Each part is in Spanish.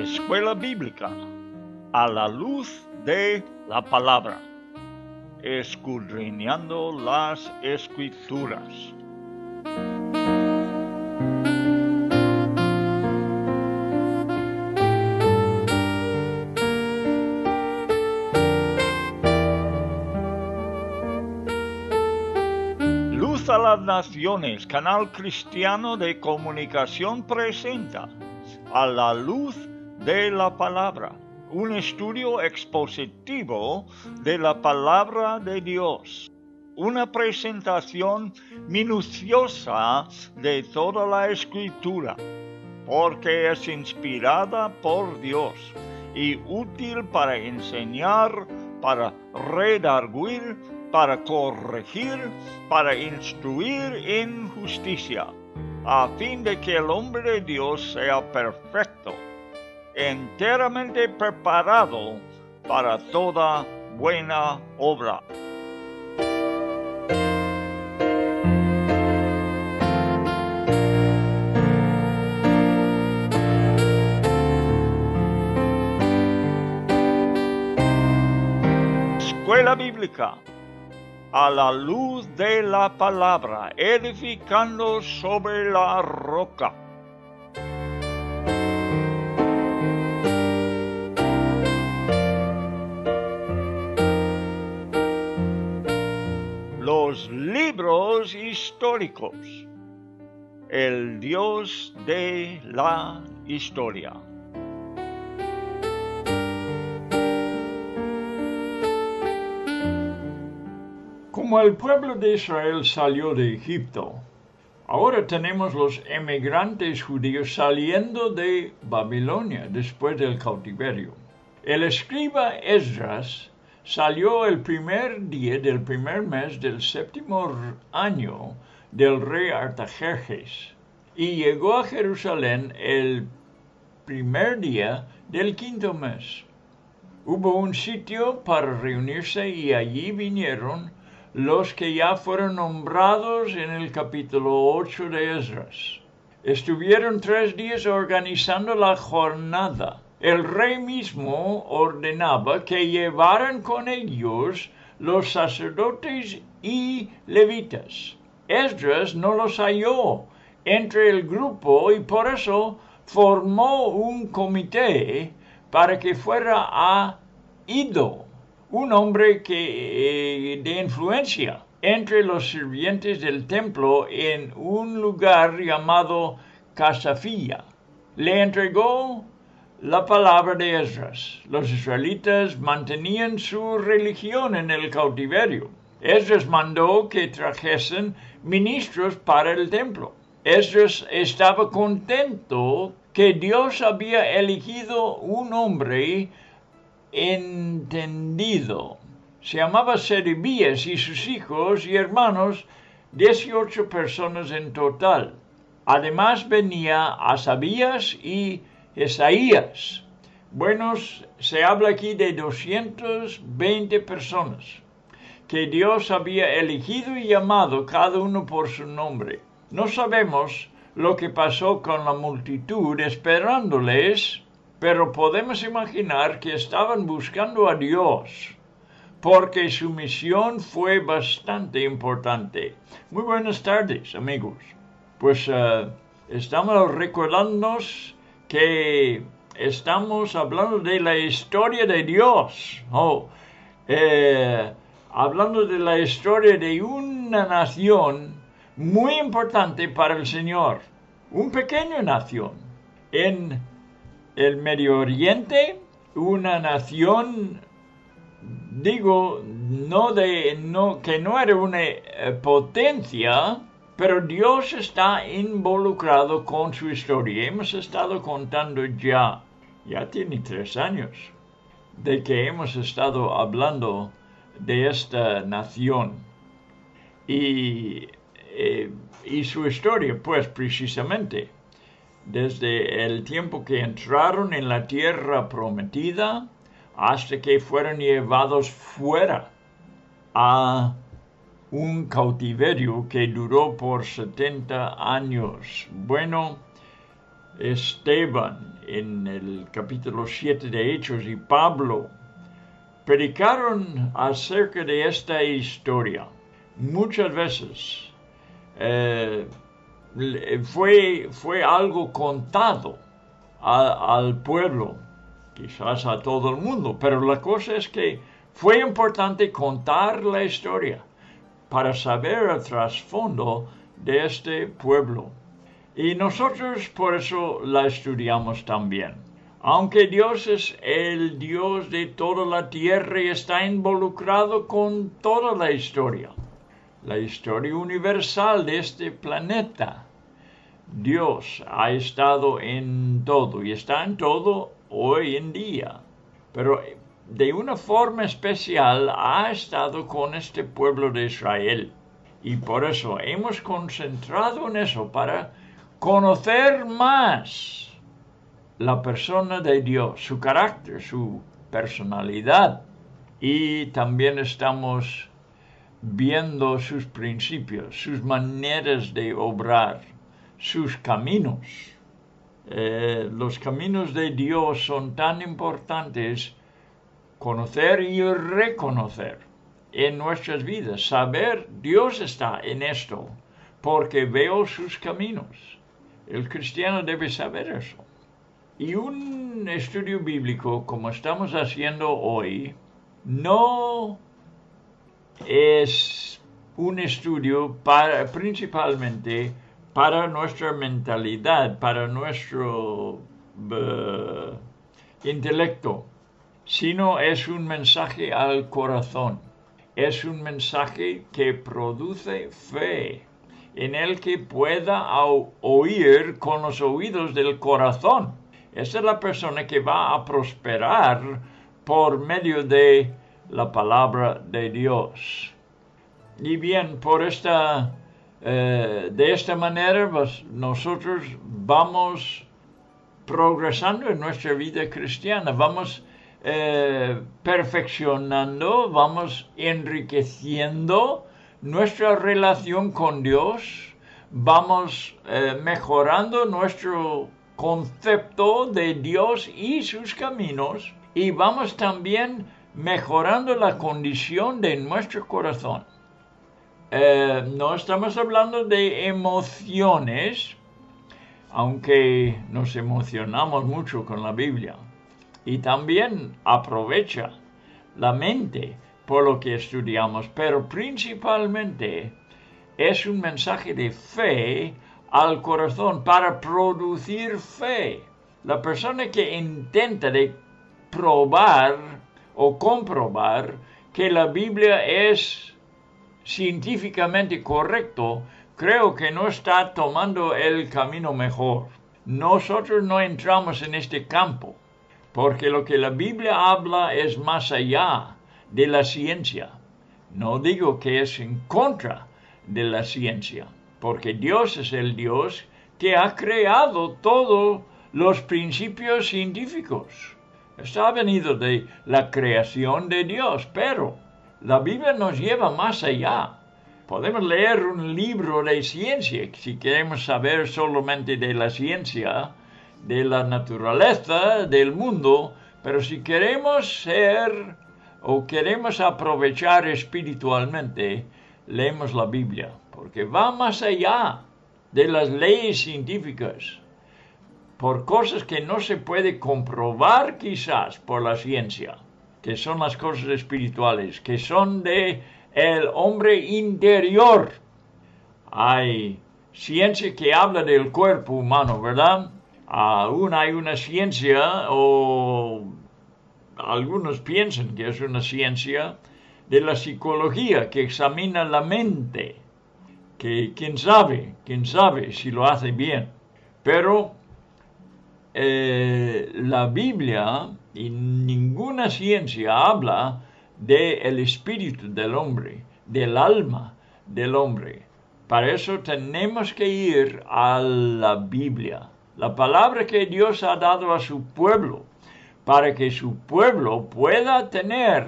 Escuela Bíblica a la luz de la palabra, escudriñando las Escrituras. Luz a las Naciones, canal cristiano de comunicación, presenta A la luz de la palabra, un estudio expositivo de la palabra de Dios, una presentación minuciosa de toda la Escritura, porque es inspirada por Dios y útil para enseñar, para redarguir, para corregir, para instruir en justicia, a fin de que el hombre de Dios sea perfecto, enteramente preparado para toda buena obra. Escuela Bíblica a la luz de la palabra, edificando sobre la roca. Los libros históricos, el Dios de la historia. Como el pueblo de Israel salió de Egipto, ahora tenemos los emigrantes judíos saliendo de Babilonia después del cautiverio. El escriba Esdras salió el primer día del primer mes del séptimo año del rey Artajerjes y llegó a Jerusalén el primer día del quinto mes. Hubo un sitio para reunirse y allí vinieron los que ya fueron nombrados en el capítulo 8 de Esdras. Estuvieron 3 días organizando la jornada. El rey mismo ordenaba que llevaran con ellos los sacerdotes y levitas. Esdras no los halló entre el grupo y por eso formó un comité para que fuera a Iddo, un hombre de influencia entre los sirvientes del templo en un lugar llamado Casafía. Le entregó la palabra de Esdras. Los israelitas mantenían su religión en el cautiverio. Esdras mandó que trajesen ministros para el templo. Esdras estaba contento que Dios había elegido un hombre entendido. Se llamaba Serebías y sus hijos y hermanos, 18 personas en total. Además venía Asabías y Esaías. Se habla aquí de 220 personas que Dios había elegido y llamado cada uno por su nombre. No sabemos lo que pasó con la multitud esperándoles, pero podemos imaginar que estaban buscando a Dios, porque su misión fue bastante importante. Muy buenas tardes, amigos. Pues estamos recordándonos que estamos hablando de la historia de Dios. Hablando de la historia de una nación muy importante para el Señor. Una pequeña nación en el Medio Oriente, una nación, que no era una potencia, pero Dios está involucrado con su historia. Hemos estado contando ya tiene 3 años, de que hemos estado hablando de esta nación y su historia, pues precisamente desde el tiempo que entraron en la tierra prometida hasta que fueron llevados fuera a un cautiverio que duró por 70 años. Esteban en el capítulo 7 de Hechos y Pablo predicaron acerca de esta historia. Muchas veces fue algo contado al pueblo, quizás a todo el mundo, pero la cosa es que fue importante contar la historia para saber el trasfondo de este pueblo. Y nosotros por eso la estudiamos también. Aunque Dios es el Dios de toda la tierra y está involucrado con toda la historia universal de este planeta, Dios ha estado en todo y está en todo hoy en día. Pero de una forma especial ha estado con este pueblo de Israel. Y por eso hemos concentrado en eso para conocer más la persona de Dios, su carácter, su personalidad. Y también estamos viendo sus principios, sus maneras de obrar, sus caminos. Los caminos de Dios son tan importantes conocer y reconocer en nuestras vidas. Saber Dios está en esto porque veo sus caminos. El cristiano debe saber eso. Y un estudio bíblico como estamos haciendo hoy no es un estudio principalmente para nuestra mentalidad, para nuestro intelecto, sino es un mensaje al corazón. Es un mensaje que produce fe, en el que pueda oír con los oídos del corazón. Esa es la persona que va a prosperar por medio de la palabra de Dios. Y bien, de esta manera nosotros vamos progresando en nuestra vida cristiana, vamos perfeccionando, vamos enriqueciendo nuestra relación con Dios, vamos mejorando nuestro concepto de Dios y sus caminos, y vamos también mejorando la condición de nuestro corazón. No estamos hablando de emociones, aunque nos emocionamos mucho con la Biblia. Y también aprovecha la mente por lo que estudiamos, pero principalmente es un mensaje de fe al corazón para producir fe. La persona que intenta de probar o comprobar que la Biblia es científicamente correcto, creo que no está tomando el camino mejor. Nosotros no entramos en este campo, porque lo que la Biblia habla es más allá de la ciencia. No digo que es en contra de la ciencia, porque Dios es el Dios que ha creado todos los principios científicos. Esto ha venido de la creación de Dios, pero la Biblia nos lleva más allá. Podemos leer un libro de ciencia si queremos saber solamente de la ciencia, de la naturaleza, del mundo, pero si queremos ser o queremos aprovechar espiritualmente, leemos la Biblia, porque va más allá de las leyes científicas, por cosas que no se puede comprobar quizás por la ciencia, que son las cosas espirituales, que son de el hombre interior. Hay ciencia que habla del cuerpo humano, ¿verdad? Aún hay una ciencia, o algunos piensan que es una ciencia, de la psicología que examina la mente, que quién sabe si lo hace bien. Pero la Biblia y ninguna ciencia habla del espíritu del hombre, del alma del hombre. Para eso tenemos que ir a la Biblia, la palabra que Dios ha dado a su pueblo, para que su pueblo pueda tener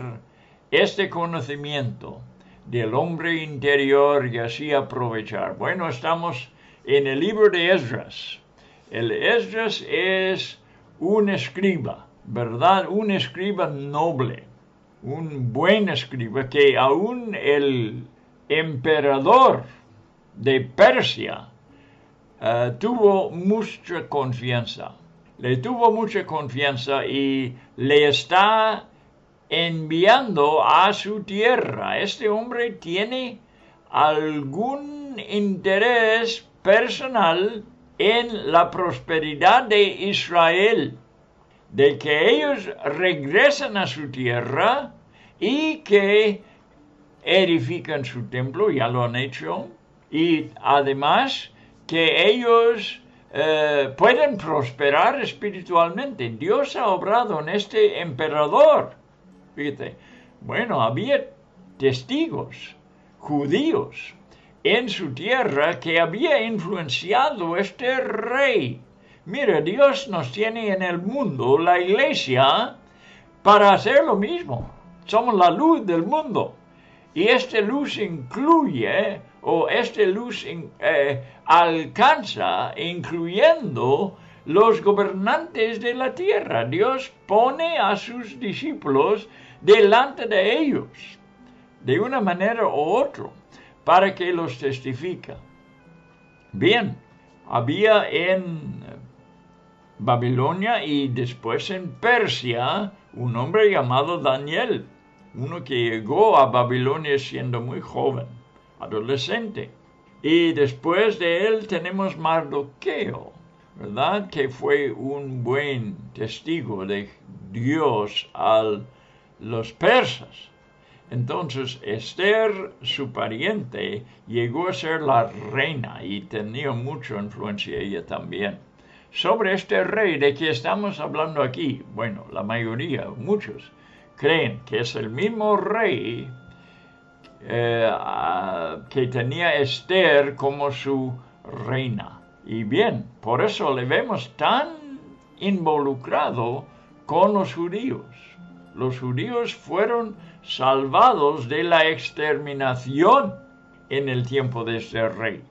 este conocimiento del hombre interior y así aprovechar. Bueno, estamos en el libro de Esdras. El Esdras es un escriba, ¿verdad? Un escriba noble, un buen escriba que aún el emperador de Persia tuvo mucha confianza. Le tuvo mucha confianza y le está enviando a su tierra. Este hombre tiene algún interés personal en la prosperidad de Israel, de que ellos regresen a su tierra y que edifican su templo, ya lo han hecho, y además que ellos pueden prosperar espiritualmente. Dios ha obrado en este emperador. Fíjate, bueno, había testigos judíos en su tierra que había influenciado este rey. Mira, Dios nos tiene en el mundo, la iglesia, para hacer lo mismo. Somos la luz del mundo. Y esta luz incluye, o esta luz alcanza, incluyendo los gobernantes de la tierra. Dios pone a sus discípulos delante de ellos, de una manera u otra, para que los testifique. Bien, había en Babilonia y después en Persia un hombre llamado Daniel, uno que llegó a Babilonia siendo muy joven, adolescente. Y después de él tenemos Mardoqueo, ¿verdad? Que fue un buen testigo de Dios a los persas. Entonces Esther, su pariente, llegó a ser la reina y tenía mucha influencia ella también. Sobre este rey de que estamos hablando aquí, bueno, la mayoría, muchos, creen que es el mismo rey que tenía Esther como su reina. Y bien, por eso le vemos tan involucrado con los judíos. Los judíos fueron salvados de la exterminación en el tiempo de este rey.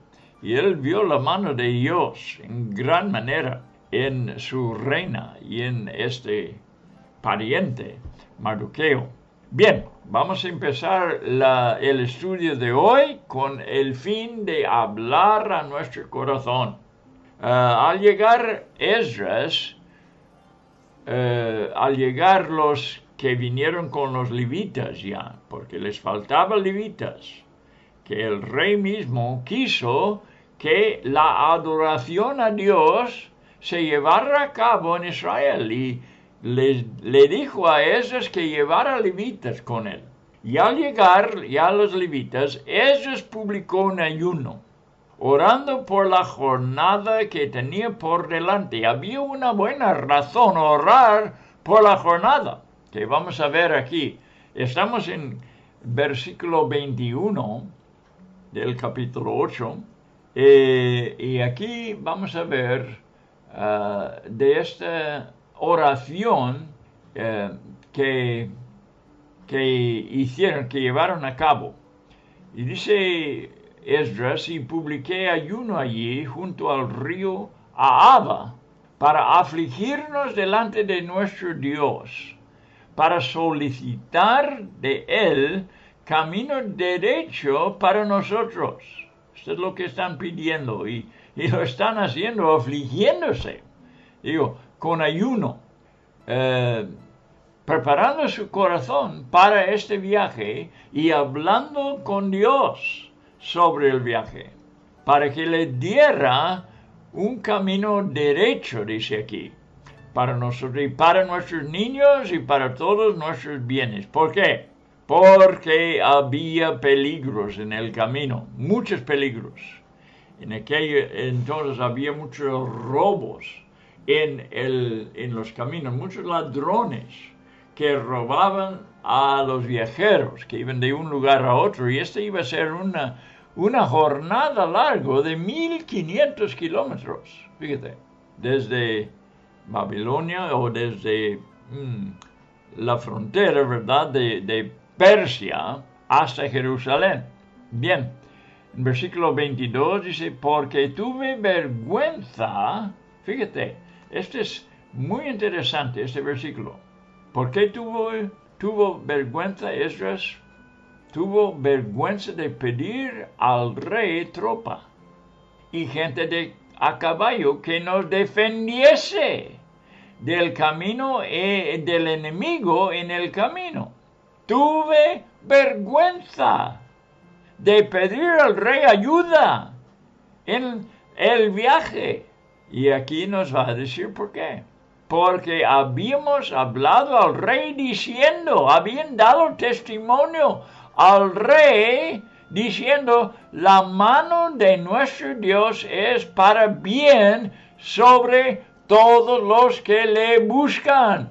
Y él vio la mano de Dios en gran manera en su reina y en este pariente, Mardoqueo. Bien, vamos a empezar el estudio de hoy con el fin de hablar a nuestro corazón. Al llegar Esdras, al llegar los que vinieron con los levitas ya, porque les faltaban levitas, que el rey mismo quiso que la adoración a Dios se llevara a cabo en Israel y le dijo a Esdras que llevara levitas con él. Y al llegar ya los levitas, Esdras publicó un ayuno, orando por la jornada que tenía por delante. Había una buena razón orar por la jornada, que vamos a ver aquí. Estamos en versículo 21 del capítulo 8, y aquí vamos a ver de esta oración que hicieron, que llevaron a cabo. Y dice Esdras, y publiqué ayuno allí junto al río Ahava para afligirnos delante de nuestro Dios, para solicitar de él camino derecho para nosotros. Esto es lo que están pidiendo y lo están haciendo afligiéndose. Digo, con ayuno, preparando su corazón para este viaje y hablando con Dios sobre el viaje, para que le diera un camino derecho, dice aquí, para nosotros y para nuestros niños y para todos nuestros bienes. ¿Por qué? Porque había peligros en el camino, muchos peligros. En aquello entonces había muchos robos en los caminos, muchos ladrones que robaban a los viajeros que iban de un lugar a otro, y esta iba a ser una jornada larga de 1500 kilómetros, fíjate, desde Babilonia o desde la frontera, ¿verdad?, de Persia hasta Jerusalén. Bien, en versículo 22 dice, porque tuve vergüenza, fíjate, esta es Muy interesante este versículo. ¿Por qué tuvo vergüenza Esdras? Tuvo vergüenza de pedir al rey tropa y gente a caballo que nos defendiese del camino del enemigo en el camino. Tuve vergüenza de pedir al rey ayuda en el viaje. Y aquí nos va a decir por qué. Porque habíamos hablado al rey diciendo, habían dado testimonio al rey diciendo, la mano de nuestro Dios es para bien sobre todos los que le buscan,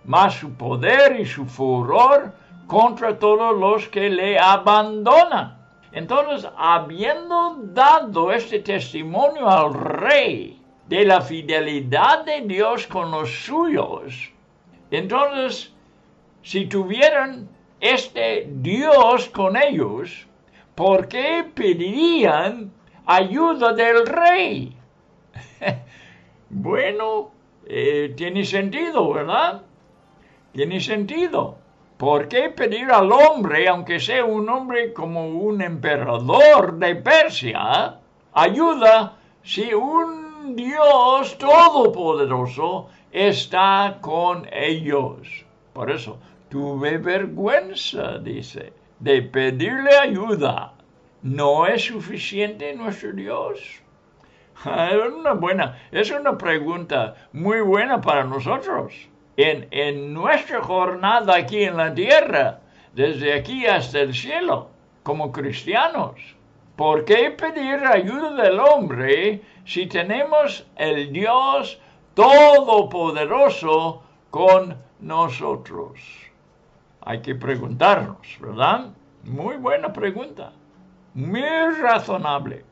mas su poder y su furor contra todos los que le abandonan. Entonces, habiendo dado este testimonio al rey de la fidelidad de Dios con los suyos, entonces, si tuvieran este Dios con ellos, ¿por qué pedirían ayuda del rey? Bueno, tiene sentido, ¿verdad? Tiene sentido. ¿Por qué pedir al hombre, aunque sea un hombre como un emperador de Persia, ayuda si un Dios todopoderoso está con ellos? Por eso, tuve vergüenza, dice, de pedirle ayuda. ¿No es suficiente nuestro Dios? Es una pregunta muy buena para nosotros. En nuestra jornada aquí en la tierra, desde aquí hasta el cielo, como cristianos, ¿por qué pedir ayuda del hombre si tenemos el Dios Todopoderoso con nosotros? Hay que preguntarnos, ¿verdad? Muy buena pregunta, muy razonable.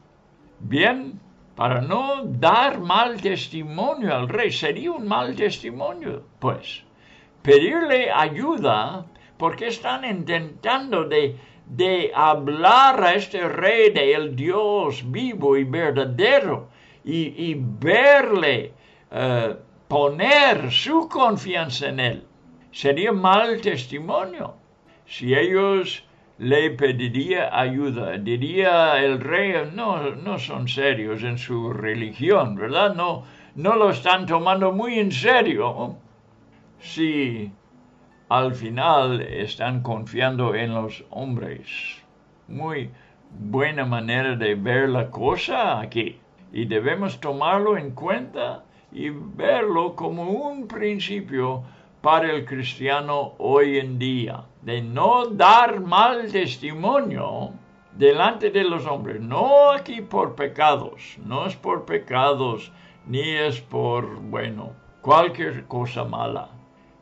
Bien, para no dar mal testimonio al rey, sería un mal testimonio, pues, pedirle ayuda porque están intentando de hablar a este rey del Dios vivo y verdadero y verle poner su confianza en él. Sería mal testimonio si ellos le pediría ayuda. Diría el rey, no son serios en su religión, ¿verdad? No lo están tomando muy en serio. Si al final están confiando en los hombres. Muy buena manera de ver la cosa aquí. Y debemos tomarlo en cuenta y verlo como un principio para el cristiano hoy en día, de no dar mal testimonio delante de los hombres, no aquí por pecados, no es por pecados, ni es por, cualquier cosa mala,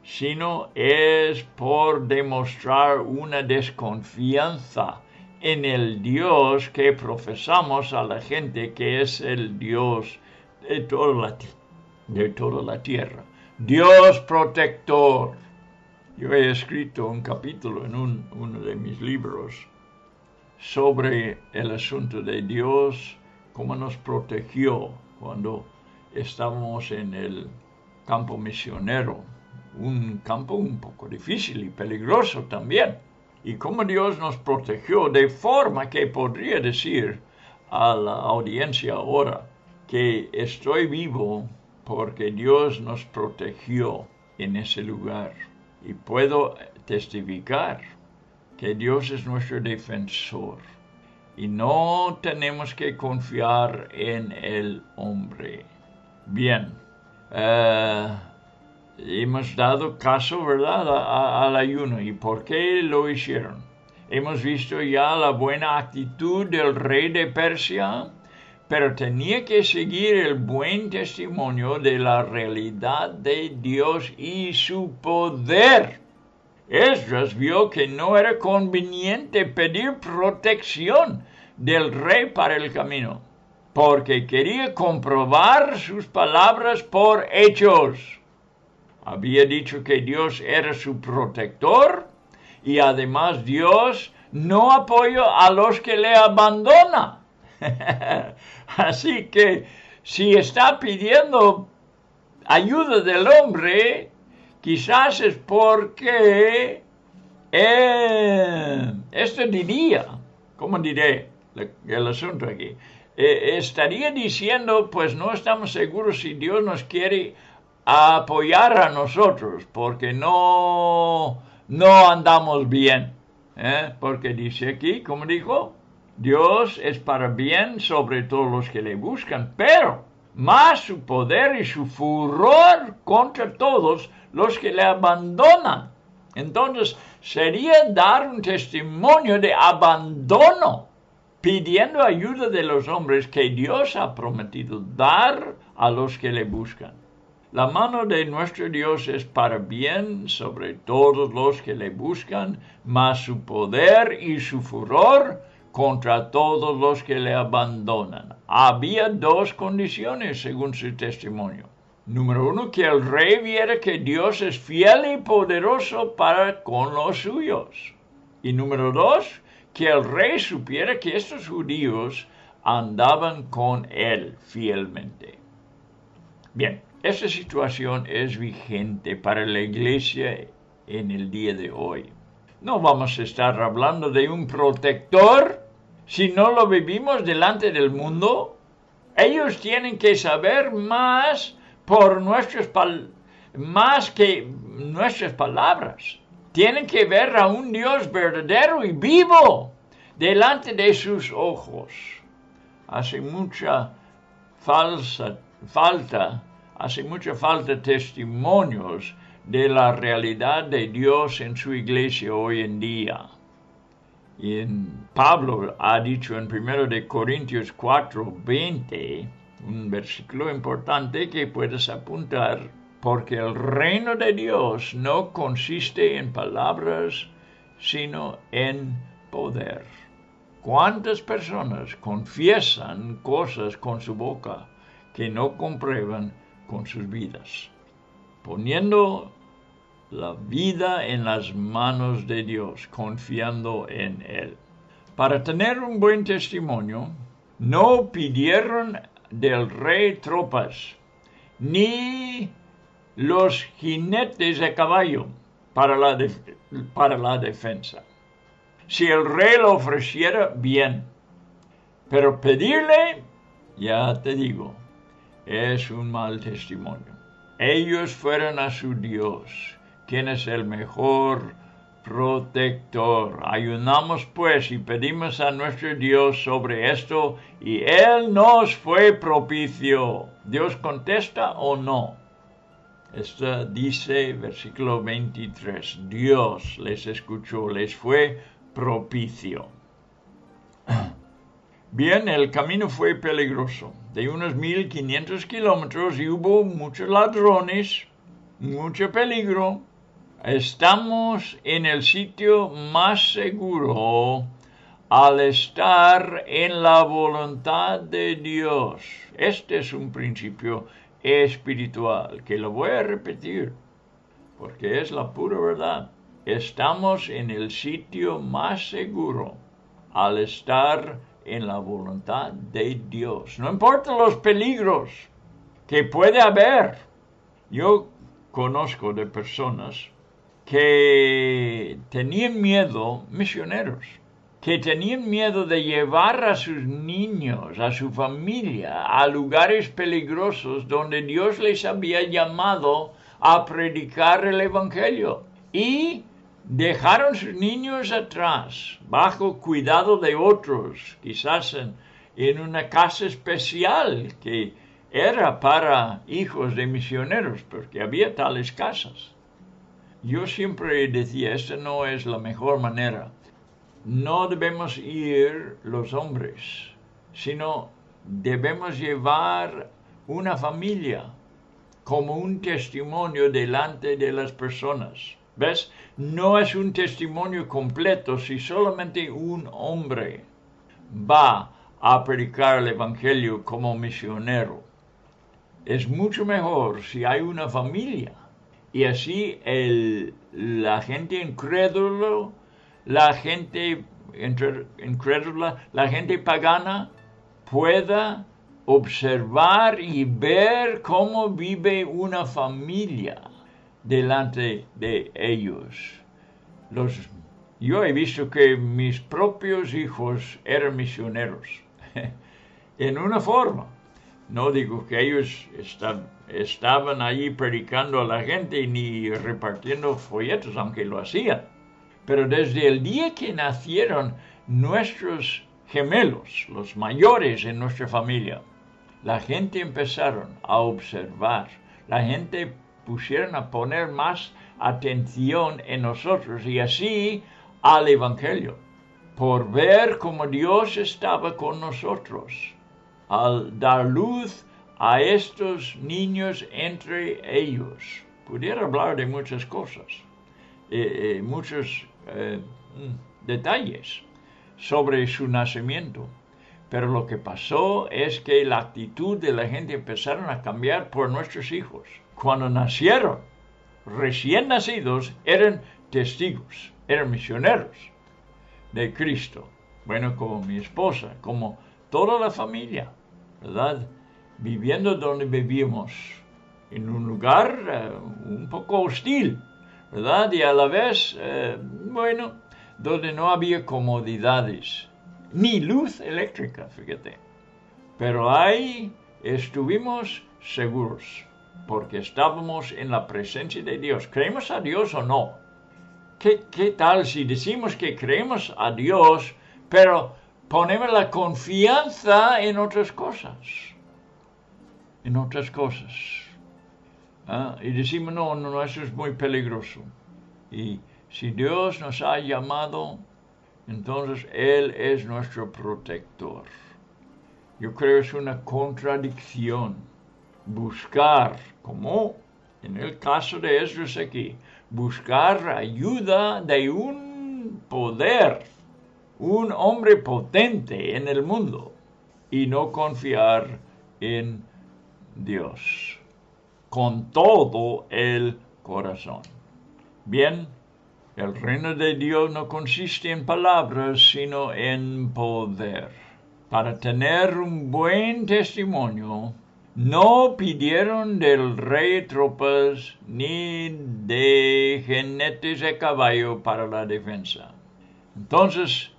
sino es por demostrar una desconfianza en el Dios que profesamos a la gente, que es el Dios de toda la tierra. Dios protector. Yo he escrito un capítulo en uno de mis libros sobre el asunto de Dios, cómo nos protegió cuando estábamos en el campo misionero, un campo un poco difícil y peligroso también, y cómo Dios nos protegió de forma que podría decir a la audiencia ahora que estoy vivo porque Dios nos protegió en ese lugar. Y puedo testificar que Dios es nuestro defensor. Y no tenemos que confiar en el hombre. Bien, hemos dado caso, ¿verdad?, al ayuno. ¿Y por qué lo hicieron? Hemos visto ya la buena actitud del rey de Persia, pero tenía que seguir el buen testimonio de la realidad de Dios y su poder. Esdras vio que no era conveniente pedir protección del rey para el camino, porque quería comprobar sus palabras por hechos. Había dicho que Dios era su protector y además Dios no apoya a los que le abandonan. Así que si está pidiendo ayuda del hombre, quizás es porque esto diría, ¿cómo diré el asunto aquí? Estaría diciendo, pues no estamos seguros si Dios nos quiere apoyar a nosotros, porque no andamos bien. Porque dice aquí, como dijo, Dios es para bien sobre todos los que le buscan, pero más su poder y su furor contra todos los que le abandonan. Entonces, sería dar un testimonio de abandono, pidiendo ayuda de los hombres que Dios ha prometido dar a los que le buscan. La mano de nuestro Dios es para bien sobre todos los que le buscan, mas su poder y su furor contra todos los que le abandonan. Había dos condiciones según su testimonio. Número uno, que el rey viera que Dios es fiel y poderoso para con los suyos. Y número dos, que el rey supiera que estos judíos andaban con él fielmente. Bien, esta situación es vigente para la iglesia en el día de hoy. No vamos a estar hablando de un protector si no lo vivimos delante del mundo. Ellos tienen que saber más más que nuestras palabras. Tienen que ver a un Dios verdadero y vivo delante sus ojos. Hace mucha falta testimonios de la realidad de Dios en su iglesia hoy en día. Y Pablo ha dicho en 1 Corintios 4:20, un versículo importante que puedes apuntar, porque el reino de Dios no consiste en palabras, sino en poder. ¿Cuántas personas confiesan cosas con su boca que no comprueban con sus vidas? Poniendo la vida en las manos de Dios, confiando en Él. Para tener un buen testimonio, no pidieron del rey tropas, ni los jinetes de caballo para la defensa. Si el rey lo ofreciera, bien. Pero pedirle, ya te digo, es un mal testimonio. Ellos fueron a su Dios, quien es el mejor protector. Ayunamos pues y pedimos a nuestro Dios sobre esto, y Él nos fue propicio. ¿Dios contesta o no? Esto dice versículo 23. Dios les escuchó, les fue propicio. Bien, el camino fue peligroso, de unos 1500 kilómetros, y hubo muchos ladrones, mucho peligro. Estamos en el sitio más seguro al estar en la voluntad de Dios. Este es un principio espiritual que lo voy a repetir porque es la pura verdad. Estamos en el sitio más seguro al estar en la voluntad de Dios. No importa los peligros que puede haber. Yo conozco de personas que tenían miedo, misioneros, que tenían miedo de llevar a sus niños, a su familia, a lugares peligrosos donde Dios les había llamado a predicar el Evangelio. Y dejaron sus niños atrás, bajo cuidado de otros, quizás en una casa especial que era para hijos de misioneros, porque había tales casas. Yo siempre decía, esta no es la mejor manera. No debemos ir los hombres, sino debemos llevar una familia como un testimonio delante de las personas. ¿Ves? No es un testimonio completo si solamente un hombre va a predicar el Evangelio como misionero. Es mucho mejor si hay una familia. Y así la gente incrédula, la gente pagana pueda observar y ver cómo vive una familia delante de ellos. Yo he visto que mis propios hijos eran misioneros, en una forma. No digo que ellos estaban allí predicando a la gente ni repartiendo folletos, aunque lo hacían. Pero desde el día que nacieron nuestros gemelos, los mayores en nuestra familia, la gente empezaron a observar, la gente pusieron a poner más atención en nosotros y así al Evangelio, por ver cómo Dios estaba con nosotros al dar luz a estos niños entre ellos. Pudiera hablar de muchas cosas, muchos detalles sobre su nacimiento. Pero lo que pasó es que la actitud de la gente empezaron a cambiar por nuestros hijos. Cuando nacieron, recién nacidos, eran testigos, eran misioneros de Cristo. Bueno, como mi esposa, como toda la familia, ¿verdad? Viviendo donde vivíamos, en un lugar un poco hostil, ¿verdad? Y a la vez, donde no había comodidades, ni luz eléctrica, fíjate. Pero ahí estuvimos seguros, porque estábamos en la presencia de Dios. ¿Creemos a Dios o no? ¿Qué tal si decimos que creemos a Dios, pero ponemos la confianza en otras cosas? En otras cosas. Y decimos, no, eso es muy peligroso. Y si Dios nos ha llamado, entonces Él es nuestro protector. Yo creo que es una contradicción buscar, como en el caso de Esdras aquí, buscar ayuda de un poder, un hombre potente en el mundo, y no confiar en Dios con todo el corazón. Bien, el reino de Dios no consiste en palabras, sino en poder. Para tener un buen testimonio, no pidieron del rey tropas ni de jinetes de caballo para la defensa. Entonces,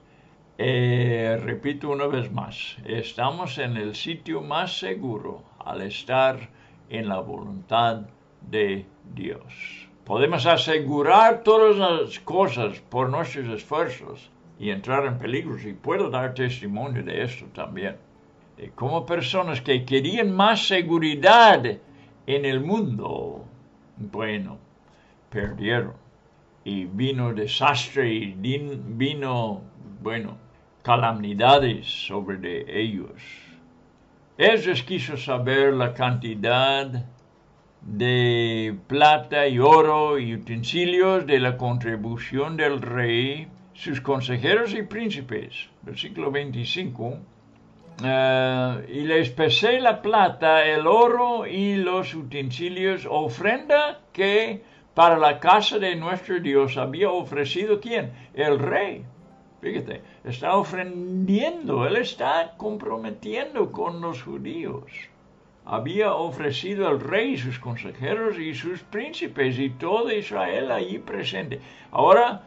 repito una vez más, estamos en el sitio más seguro al estar en la voluntad de Dios. Podemos asegurar todas las cosas por nuestros esfuerzos y entrar en peligros, y puedo dar testimonio de esto también. De cómo personas que querían más seguridad en el mundo, perdieron. Y vino desastre y vino, calamidades sobre de ellos. Esdras quiso saber la cantidad de plata y oro y utensilios de la contribución del rey, sus consejeros y príncipes. Versículo 25. Y les pesé la plata, el oro y los utensilios, ofrenda que para la casa de nuestro Dios había ofrecido ¿quién? El rey. Fíjate, está ofrendiendo, él está comprometiendo con los judíos. Había ofrecido al rey, sus consejeros y sus príncipes y todo Israel allí presente. Ahora,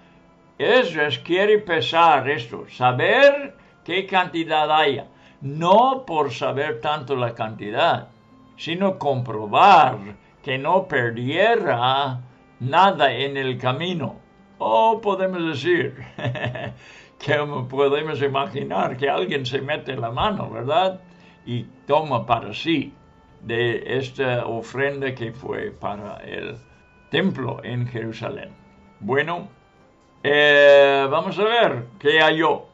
Esdras quiere pesar esto, saber qué cantidad haya. No por saber tanto la cantidad, sino comprobar que no perdiera nada en el camino. O podemos decir, que podemos imaginar que alguien se mete la mano, ¿verdad? Y toma para sí de esta ofrenda que fue para el templo en Jerusalén. Bueno, vamos a ver qué halló.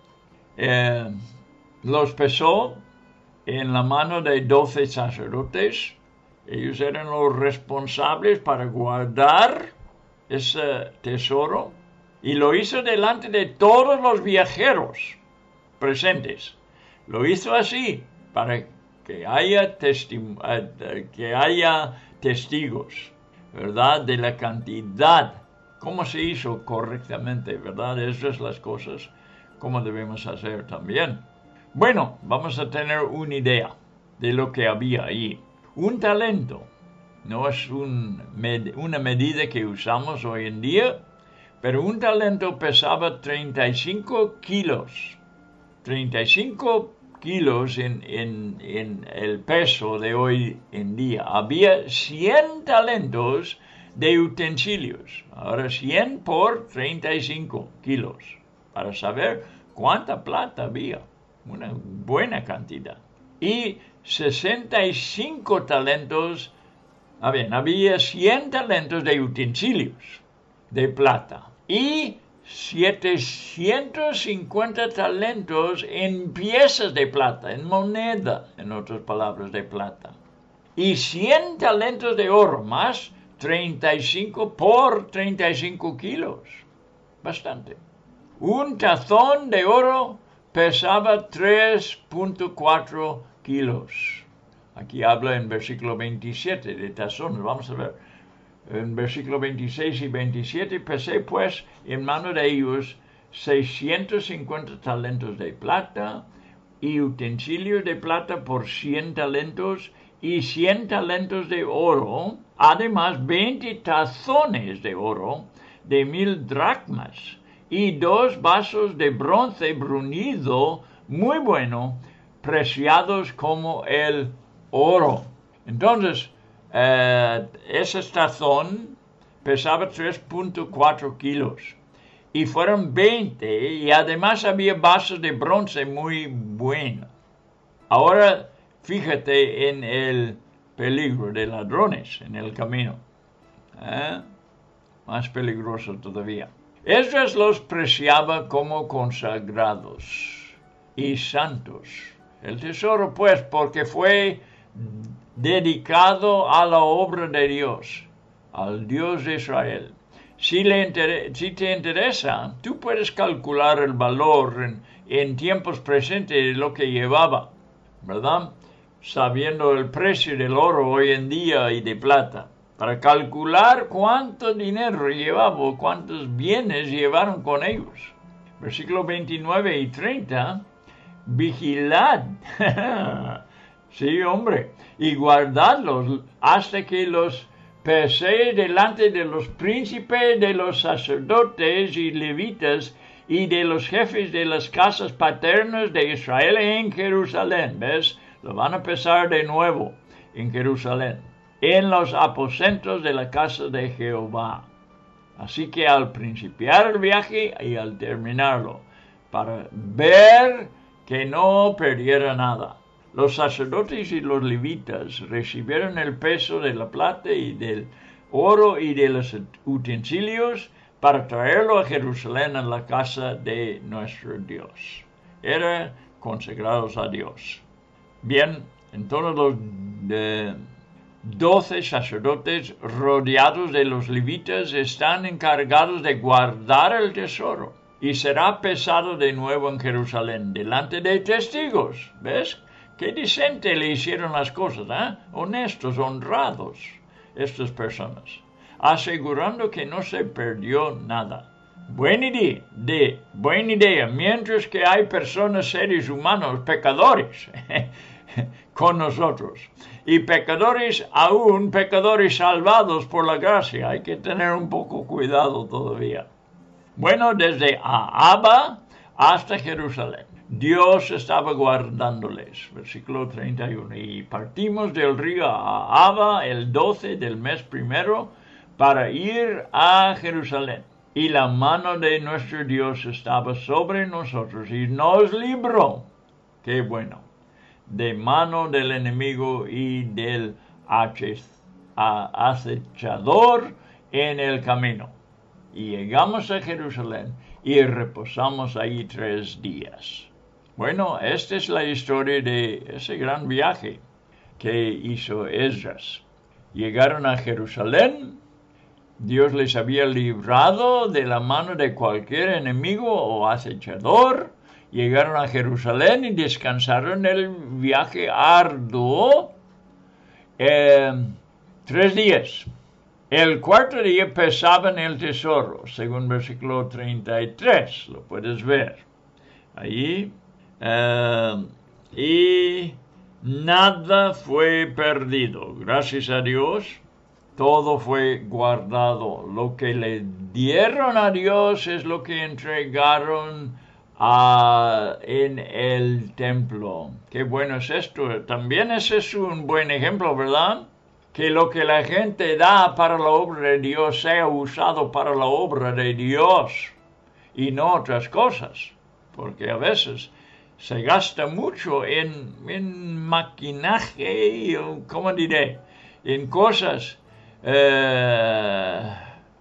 Los pesó en la mano de 12 sacerdotes. Ellos eran los responsables para guardar ese tesoro. Y lo hizo delante de todos los viajeros presentes. Lo hizo así para que haya testigos, ¿verdad? De la cantidad. ¿Cómo se hizo correctamente, verdad? Esas son las cosas como debemos hacer también. Bueno, vamos a tener una idea. de lo que había ahí. Un talento no es una medida que usamos hoy en día, pero un talento pesaba 35 kilos. 35 kilos en el peso de hoy en día. Había 100 talentos de utensilios. Ahora 100 por 35 kilos. Para saber cuánta plata había. Una buena cantidad. Y 65 talentos. Había 100 talentos de utensilios de plata. Y 750 talentos en piezas de plata, en moneda, en otras palabras, de plata. Y 100 talentos de oro, más 35 por 35 kilos. Bastante. Un tazón de oro pesaba 3.4 kilos. Aquí habla en versículo 27 de tazones. Vamos a ver. En versículo 26 y 27, pesé pues en mano de ellos 650 talentos de plata y utensilios de plata por 100 talentos y 100 talentos de oro, además 20 tazones de oro de 1000 dracmas y 2 vasos de bronce bruñido muy bueno, preciados como el oro. Entonces, ese tazón pesaba 3.4 kilos y fueron 20 y además había vasos de bronce muy buenos. Ahora fíjate en el peligro de ladrones en el camino. Más peligroso todavía. Esdras los preciaba como consagrados y santos. El tesoro pues porque fue dedicado a la obra de Dios, al Dios de Israel. Si te interesa, tú puedes calcular el valor en tiempos presentes de lo que llevaba, ¿verdad? Sabiendo el precio del oro hoy en día y de plata, para calcular cuánto dinero llevaba, cuántos bienes llevaron con ellos. Versículos 29 y 30, vigilad. Sí, hombre, y guardadlos hasta que los pesé delante de los príncipes, de los sacerdotes y levitas y de los jefes de las casas paternas de Israel en Jerusalén. ¿Ves? Lo van a pesar de nuevo en Jerusalén, en los aposentos de la casa de Jehová. Así que al principiar el viaje y al terminarlo, para ver que no perdiera nada. Los sacerdotes y los levitas recibieron el peso de la plata y del oro y de los utensilios para traerlo a Jerusalén a la casa de nuestro Dios. Eran consagrados a Dios. Bien, entonces los 12 sacerdotes rodeados de los levitas están encargados de guardar el tesoro y será pesado de nuevo en Jerusalén delante de testigos. ¿Ves? Qué decente le hicieron las cosas, honestos, honrados, estas personas, asegurando que no se perdió nada. Buena idea, mientras que hay personas, seres humanos, pecadores, con nosotros, y pecadores aún, pecadores salvados por la gracia, hay que tener un poco cuidado todavía. Bueno, desde Ahava hasta Jerusalén, Dios estaba guardándoles. Versículo 31. Y partimos del río Ahava el 12 del mes primero para ir a Jerusalén. Y la mano de nuestro Dios estaba sobre nosotros y nos libró. Qué bueno. De mano del enemigo y del acechador en el camino. Y llegamos a Jerusalén y reposamos ahí 3 días. Bueno, esta es la historia de ese gran viaje que hizo Esdras. Llegaron a Jerusalén, Dios les había librado de la mano de cualquier enemigo o acechador. Llegaron a Jerusalén y descansaron el viaje arduo 3 días. El 4º día pesaban el tesoro, según versículo 33, lo puedes ver. Ahí. Y Nada fue perdido. Gracias a Dios, todo fue guardado. Lo que le dieron a Dios es lo que entregaron en el templo. Qué bueno es esto. También ese es un buen ejemplo, ¿verdad? Que lo que la gente da para la obra de Dios sea usado para la obra de Dios y no otras cosas. Porque a veces se gasta mucho en maquinaje, ¿cómo diré? En cosas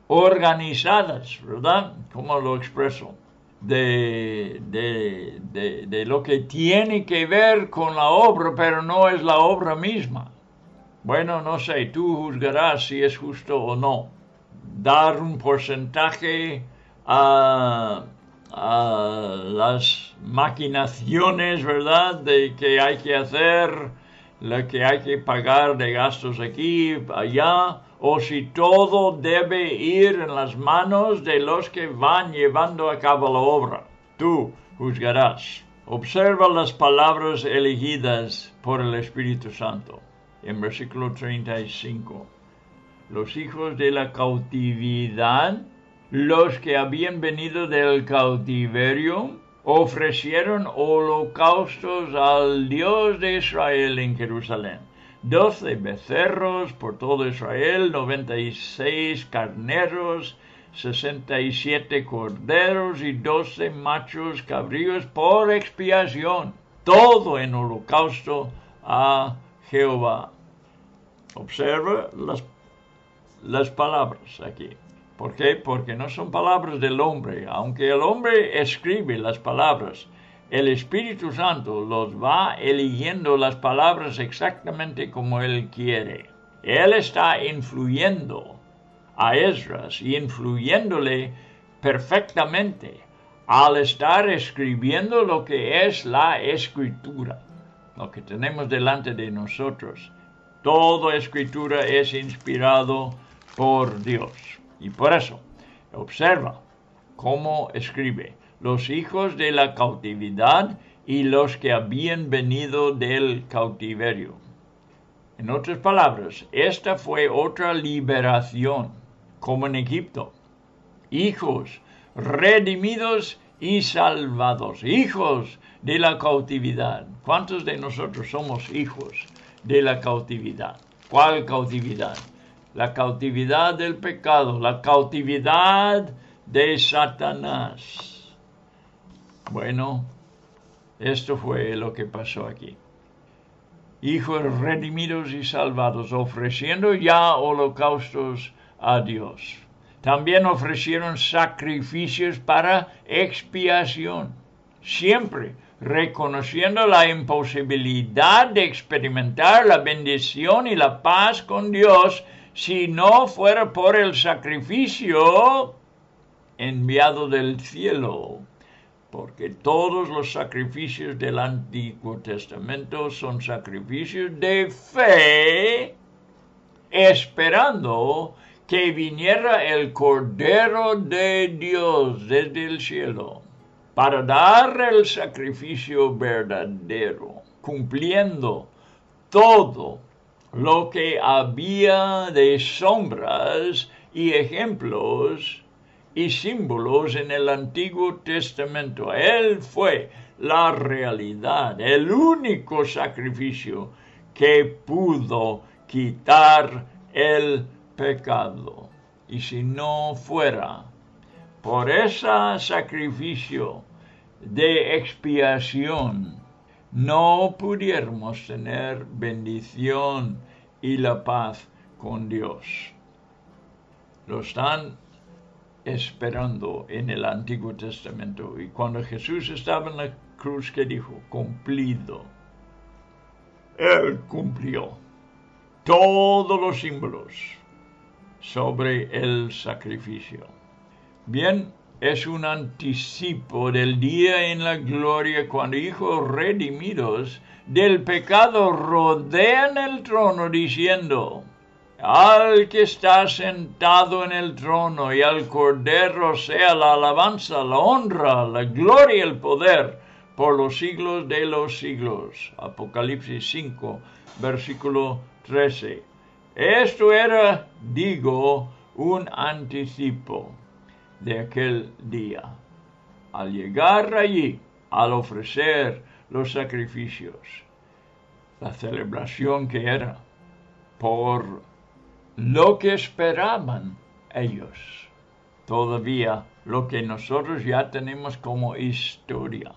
organizadas, ¿verdad? ¿Cómo lo expreso? De lo que tiene que ver con la obra, pero no es la obra misma. Bueno, no sé, tú juzgarás si es justo o no. Dar un porcentaje a las maquinaciones, ¿verdad?, de que hay que hacer, lo que hay que pagar de gastos aquí, allá, o si todo debe ir en las manos de los que van llevando a cabo la obra. Tú juzgarás. Observa las palabras elegidas por el Espíritu Santo. En versículo 35. Los hijos de la cautividad, los que habían venido del cautiverio, ofrecieron holocaustos al Dios de Israel en Jerusalén. 12 becerros por todo Israel, 96 carneros, 67 corderos y 12 machos cabríos por expiación. Todo en holocausto a Jehová. Observa las palabras aquí. ¿Por qué? Porque no son palabras del hombre. Aunque el hombre escribe las palabras, el Espíritu Santo los va eligiendo las palabras exactamente como Él quiere. Él está influyendo a Esdras y influyéndole perfectamente al estar escribiendo lo que es la Escritura, lo que tenemos delante de nosotros. Toda Escritura es inspirado por Dios. Y por eso, observa cómo escribe: los hijos de la cautividad y los que habían venido del cautiverio. En otras palabras, esta fue otra liberación, como en Egipto. Hijos redimidos y salvados. Hijos de la cautividad. ¿Cuántos de nosotros somos hijos de la cautividad? ¿Cuál cautividad? La cautividad del pecado, la cautividad de Satanás. Bueno, esto fue lo que pasó aquí. Hijos redimidos y salvados, ofreciendo ya holocaustos a Dios. También ofrecieron sacrificios para expiación, siempre reconociendo la imposibilidad de experimentar la bendición y la paz con Dios si no fuera por el sacrificio enviado del cielo, porque todos los sacrificios del Antiguo Testamento son sacrificios de fe, esperando que viniera el Cordero de Dios desde el cielo para dar el sacrificio verdadero, cumpliendo todo lo que había de sombras y ejemplos y símbolos en el Antiguo Testamento. Él fue la realidad, el único sacrificio que pudo quitar el pecado. Y si no fuera por ese sacrificio de expiación, no pudiéramos tener bendición y la paz con Dios. Lo están esperando en el Antiguo Testamento. Y cuando Jesús estaba en la cruz, ¿qué dijo? Cumplido. Él cumplió todos los símbolos sobre el sacrificio. Bien, es un anticipo del día en la gloria cuando hijos redimidos del pecado rodean el trono diciendo: al que está sentado en el trono y al Cordero sea la alabanza, la honra, la gloria y el poder por los siglos de los siglos. Apocalipsis 5, versículo 13. Esto era, digo, un anticipo de aquel día. Al llegar allí, al ofrecer los sacrificios, la celebración que era por lo que esperaban ellos. Todavía lo que nosotros ya tenemos como historia,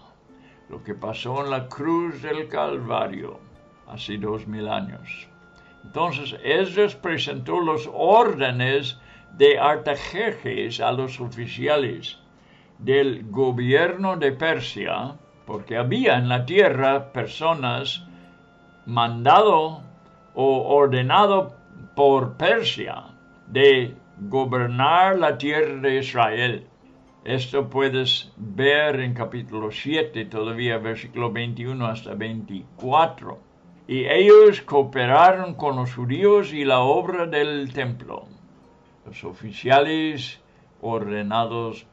lo que pasó en la cruz del Calvario hace 2000 años. Entonces Esdras presentó los órdenes de Artajerjes a los oficiales del gobierno de Persia, porque había en la tierra personas mandado o ordenado por Persia de gobernar la tierra de Israel. Esto puedes ver en capítulo 7, todavía versículo 21 hasta 24. Y ellos cooperaron con los judíos y la obra del templo. Los oficiales ordenados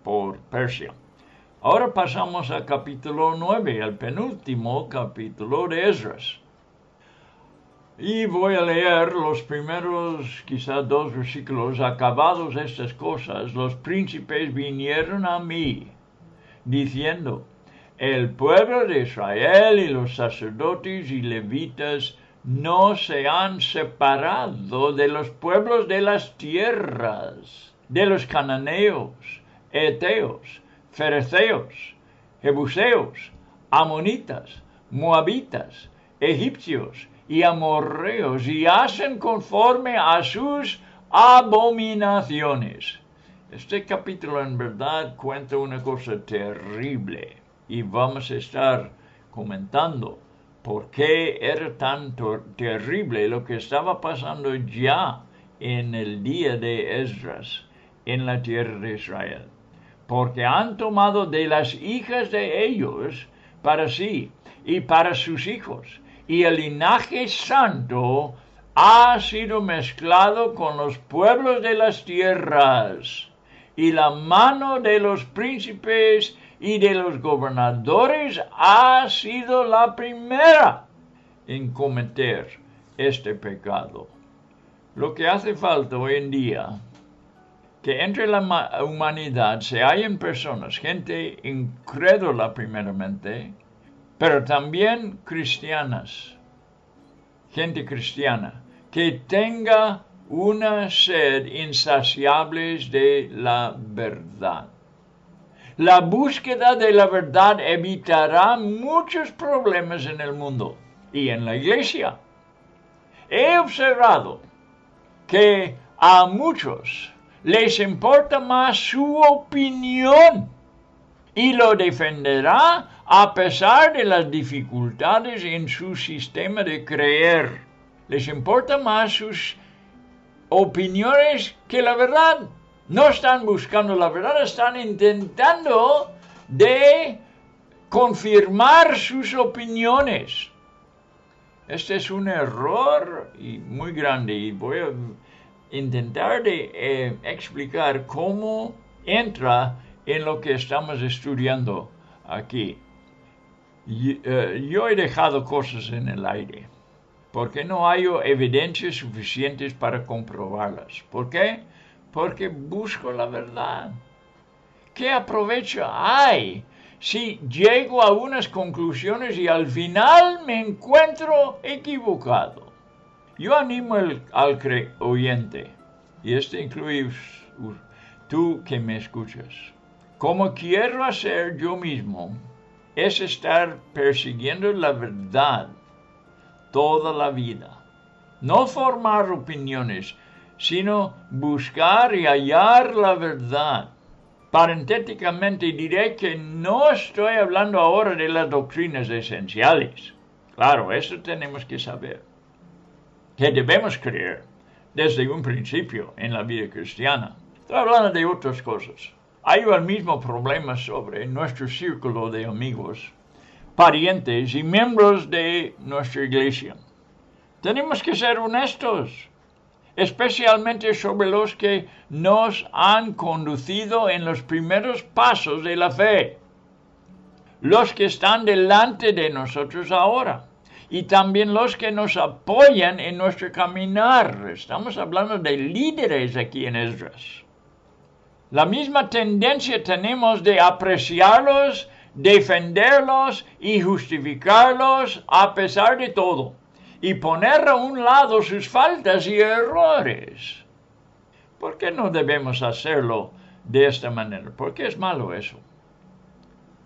por Persia. Ahora pasamos al capítulo 9, al penúltimo capítulo de Esdras. Y voy a leer los primeros, quizás 2 versículos. Acabados estas cosas, los príncipes vinieron a mí, diciendo: el pueblo de Israel y los sacerdotes y levitas no se han separado de los pueblos de las tierras, de los cananeos, heteos, fereceos, jebuseos, amonitas, moabitas, egipcios y amorreos, y hacen conforme a sus abominaciones. Este capítulo en verdad cuenta una cosa terrible, y vamos a estar comentando por qué era tan terrible lo que estaba pasando ya en el día de Esdras en la tierra de Israel. Porque han tomado de las hijas de ellos para sí y para sus hijos, y el linaje santo ha sido mezclado con los pueblos de las tierras, y la mano de los príncipes y de los gobernadores ha sido la primera en cometer este pecado. Lo que hace falta hoy en día, que entre la humanidad se hallen personas, gente incrédula primeramente, pero también cristianas, gente cristiana, que tenga una sed insaciable de la verdad. La búsqueda de la verdad evitará muchos problemas en el mundo y en la iglesia. He observado que a muchos les importa más su opinión y lo defenderá a pesar de las dificultades en su sistema de creer. Les importa más sus opiniones que la verdad. No están buscando la verdad, están intentando de confirmar sus opiniones. Este es un error muy grande, y voy a intentar de explicar cómo entra en lo que estamos estudiando aquí. Yo he dejado cosas en el aire, porque no hay evidencias suficientes para comprobarlas. ¿Por qué? Porque busco la verdad. ¿Qué aprovecho hay si llego a unas conclusiones y al final me encuentro equivocado? Yo animo al oyente, y este incluye tú que me escuchas. Como quiero hacer yo mismo, es estar persiguiendo la verdad toda la vida. No formar opiniones, sino buscar y hallar la verdad. Parentéticamente diré que no estoy hablando ahora de las doctrinas esenciales. Claro, eso tenemos que saber, que debemos creer desde un principio en la vida cristiana. Estoy hablando de otras cosas. Hay el mismo problema sobre nuestro círculo de amigos, parientes y miembros de nuestra iglesia. Tenemos que ser honestos, especialmente sobre los que nos han conducido en los primeros pasos de la fe. los que están delante de nosotros ahora y también los que nos apoyan en nuestro caminar. Estamos hablando de líderes aquí en Esdras. La misma tendencia tenemos de apreciarlos, defenderlos y justificarlos a pesar de todo, y poner a un lado sus faltas y errores. ¿Por qué no debemos hacerlo de esta manera? ¿Por qué es malo eso?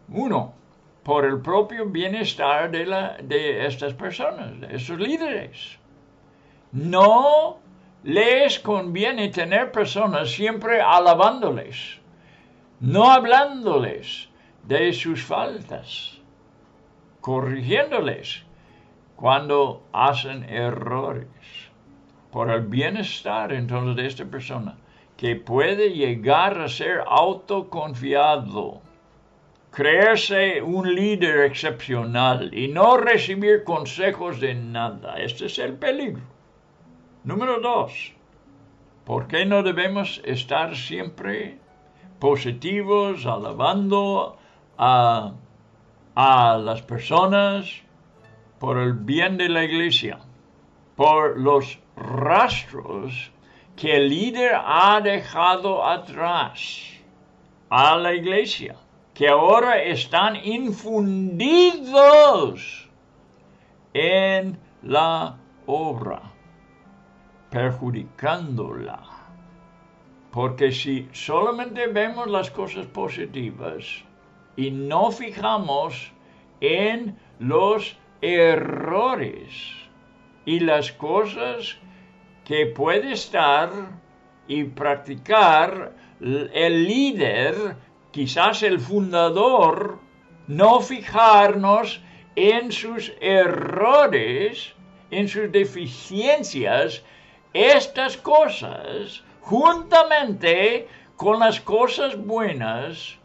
Uno, por el propio bienestar de estas personas, de estos líderes. No les conviene tener personas siempre alabándoles, no hablándoles de sus faltas, corrigiéndoles cuando hacen errores. Por el bienestar entonces de esta persona, que puede llegar a ser autoconfiado, creerse un líder excepcional y no recibir consejos de nada. Este es el peligro. Número 2. ¿Por qué no debemos estar siempre positivos, alabando a las personas por el bien de la iglesia? Por los rastros que el líder ha dejado atrás a la iglesia, que ahora están infundidos en la obra, perjudicándola. Porque si solamente vemos las cosas positivas y no fijamos en los errores y las cosas que puede estar y practicar el líder, quizás el fundador, no fijarnos en sus errores, en sus deficiencias, estas cosas, juntamente con las cosas buenas,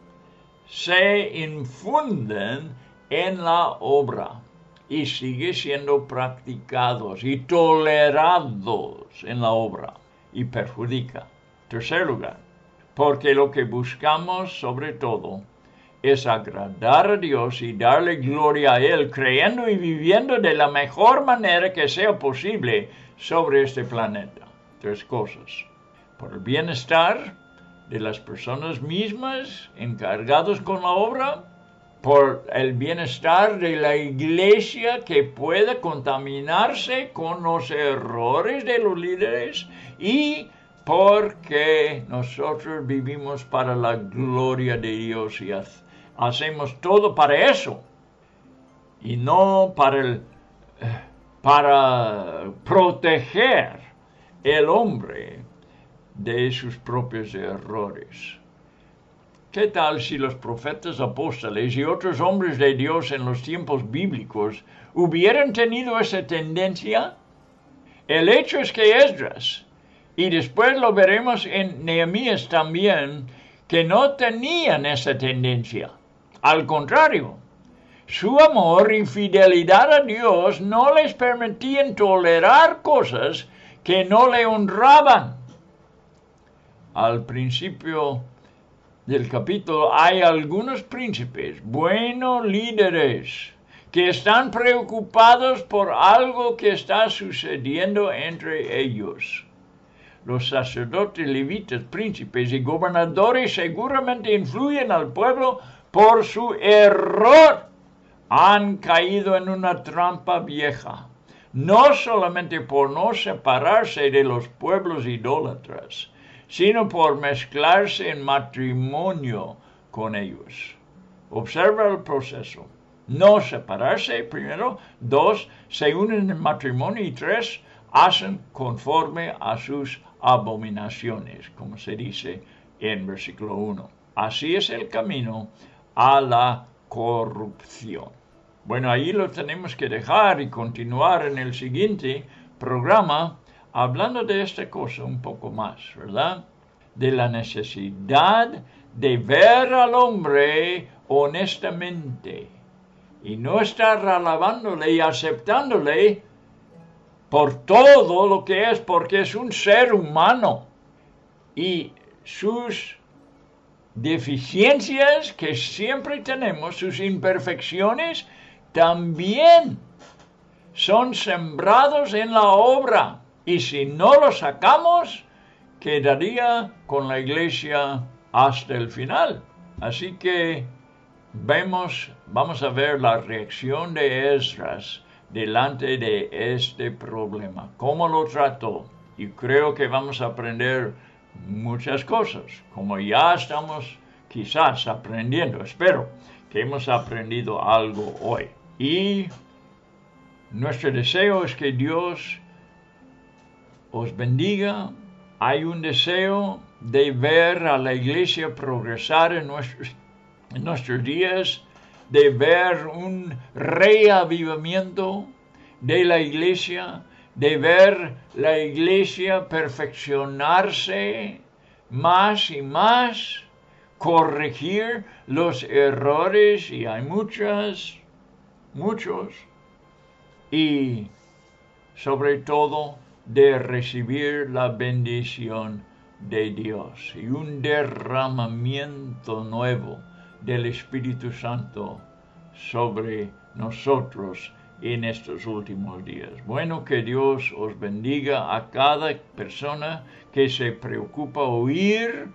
se infunden en la obra y sigue siendo practicados y tolerados en la obra y perjudica. Tercer lugar, porque lo que buscamos sobre todo es agradar a Dios y darle gloria a Él, creyendo y viviendo de la mejor manera que sea posible sobre este planeta. Tres cosas. Por el bienestar de las personas mismas encargadas con la obra, por el bienestar de la iglesia que pueda contaminarse con los errores de los líderes y porque nosotros vivimos para la gloria de Dios y hacemos todo para eso y no para proteger el hombre de sus propios errores. ¿Qué tal si los profetas apóstoles y otros hombres de Dios en los tiempos bíblicos hubieran tenido esa tendencia? El hecho es que Esdras, y después lo veremos en Nehemías también, que no tenían esa tendencia. Al contrario, su amor y fidelidad a Dios no les permitían tolerar cosas que no le honraban. Al principio del capítulo hay algunos príncipes, buenos líderes, que están preocupados por algo que está sucediendo entre ellos. Los sacerdotes, levitas, príncipes y gobernadores seguramente influyen al pueblo por su error. Han caído en una trampa vieja, no solamente por no separarse de los pueblos idólatras, sino por mezclarse en matrimonio con ellos. Observa el proceso. No separarse, primero. 2, se unen en matrimonio. Y 3, hacen conforme a sus abominaciones, como se dice en versículo 1. Así es el camino a la corrupción. Bueno, ahí lo tenemos que dejar y continuar en el siguiente programa hablando de esta cosa un poco más, ¿verdad? De la necesidad de ver al hombre honestamente y no estar alabándole y aceptándole por todo lo que es, porque es un ser humano y sus deficiencias que siempre tenemos, sus imperfecciones, también son sembrados en la obra. Y si no los sacamos, quedaría con la iglesia hasta el final. Así que vamos a ver la reacción de Esdras delante de este problema, cómo lo trató. Y creo que vamos a aprender muchas cosas, como ya estamos quizás aprendiendo. Espero que hemos aprendido algo hoy. Y nuestro deseo es que Dios os bendiga. Hay un deseo de ver a la iglesia progresar en nuestros días, de ver un reavivamiento de la iglesia, de ver la iglesia perfeccionarse más y más, corregir los errores, y hay muchos, y sobre todo de recibir la bendición de Dios y un derramamiento nuevo del Espíritu Santo sobre nosotros en estos últimos días. Bueno, que Dios os bendiga a cada persona que se preocupa oír,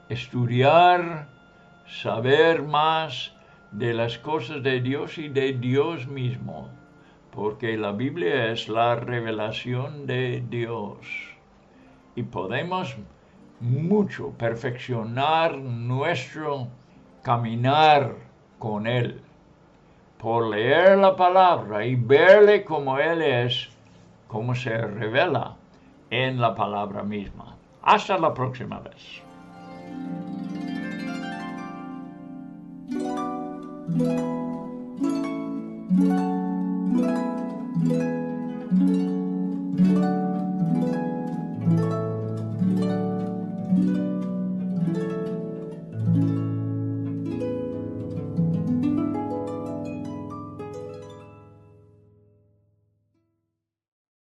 estudiar, saber más de las cosas de Dios y de Dios mismo, porque la Biblia es la revelación de Dios y podemos mucho perfeccionar nuestro caminar con Él por leer la palabra y verle como Él es, como se revela en la palabra misma. Hasta la próxima vez.